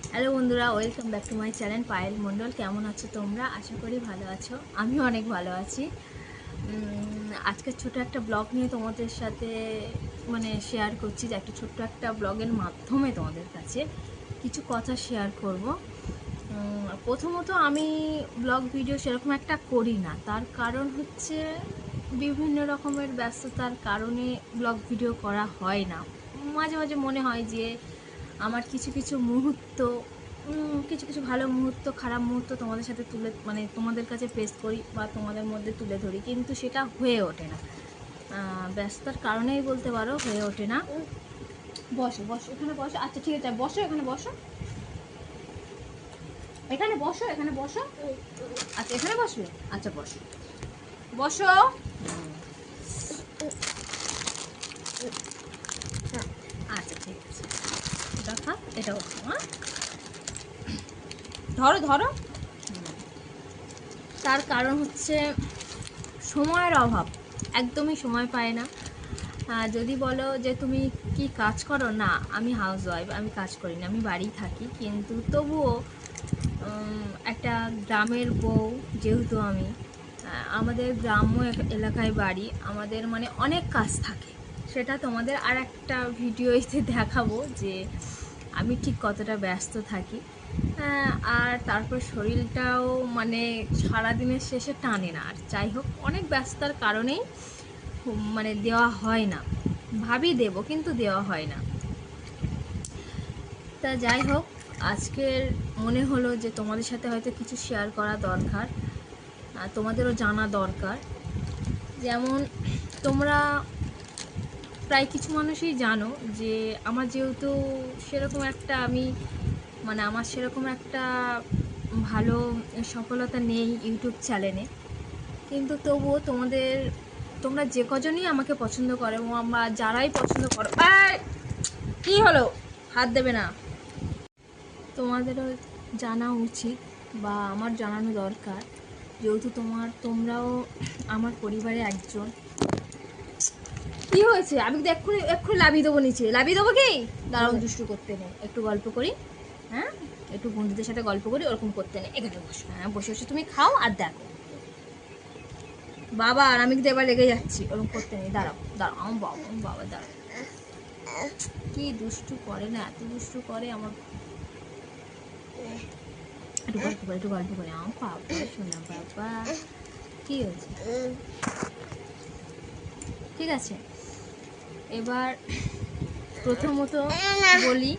Hello বন্ধুরা, welcome back to my channel Payel Mondal. কেমন আছো তোমরা? আশা করি ভালো আছো। আমিও অনেক ভালো আছি। আজকে ছোট একটা ব্লগ নিয়ে তোমাদের সাথে শেয়ার করছি, যে একটা ছোট্ট একটা ব্লগের মাধ্যমে তোমাদের কাছে কিছু কথা শেয়ার করব। প্রথমত আমি ব্লগ ভিডিও সেরকম একটা করি না, তার কারণ হচ্ছে বিভিন্ন রকমের ব্যস্ততার কারণে ব্লগ ভিডিও করা হয় না। মাঝে মাঝে মনে হয় যে আমার কিছু কিছু মুহূর্ত, কিছু কিছু ভালো মুহূর্ত, খারাপ মুহূর্ত তোমাদের সাথে তোমাদের কাছে পেশ করি বা তোমাদের মধ্যে তুলে ধরি, কিন্তু সেটা হয়ে ওঠে না। ব্যস্ততার কারণেই বলতে পারো, হয়ে ওঠে না। বসো বসো, এখানে বসো। আচ্ছা ঠিক আছে, বসো, এখানে বসো, এখানে বসো, এখানে বসো। আচ্ছা এখানে বসবে। আচ্ছা বসো বসো। আচ্ছা ঠিক আছে, এটা থাক, এটাও হ্যাঁ, ধরো ধরো। তার কারণ হচ্ছে সময়ের অভাব, একদমই সময় পায় না। যদি বলো যে তুমি কি কাজ করো, না আমি হাউস ওয়াইফ, আমি কাজ করি না, আমি বাড়ি থাকি। কিন্তু তবুও একটা গ্রামের বউ যেহেতু আমি, আমাদের গ্রাম্য এলাকায় বাড়ি, আমাদের অনেক কাজ থাকে। সেটা তোমাদের আর একটা ভিডিওতে দেখাবো যে আমি ঠিক কতটা ব্যস্ত থাকি। আর তারপর শরীরটাও সারাদিনের শেষে টানে না। আর যাই হোক, অনেক ব্যস্ততার কারণেই দেওয়া হয় না। ভাবি দেব, কিন্তু দেওয়া হয় না। তা যাই হোক, আজকের মনে হলো যে তোমাদের সাথে হয়তো কিছু শেয়ার করা দরকার, তোমাদেরও জানা দরকার। যেমন তোমরা প্রায় কিছু মানুষই জানো যে আমার যেহেতু সেরকম একটা আমার সেরকম একটা ভালো সফলতা নেই ইউটিউব চ্যানেলে। কিন্তু তবুও তোমরা যে কজনই আমাকে পছন্দ করো বা যারাই পছন্দ করো, কি হলো, হাত দেবে না। তোমাদেরও জানা উচিত বা আমার জানানো দরকার, যেহেতু তোমরাও আমার পরিবারে একজন। কি হয়েছে? আমি তো এক্ষুনি এক্ষুনি লাভিয়ে দেবো নিচে, লাভিয়ে দেবো কি? দাঁড়াও, দুষ্টু করতে নেই, একটু গল্প করি। হ্যাঁ, একটু বন্ধুদের সাথে গল্প করি, ওরকম করতে নেই। এখানে বসো, হ্যাঁ বসে বসে তুমি খাও আর দেখো। বাবা আর আমি কিন্তু এবার লেগে যাচ্ছি, ওরকম করতে নেই। দাঁড়াও দাঁড়াও, আমার বাবা, আমার বাবা দাঁড়াও। কি দুষ্টু করে না, এত দুষ্টু করে আমার। একটু গল্প করে, একটু গল্প করে। আমার বাবা, শোনা বাবা, কি হয়েছে? ঠিক আছে, এবার প্রথমত বলি,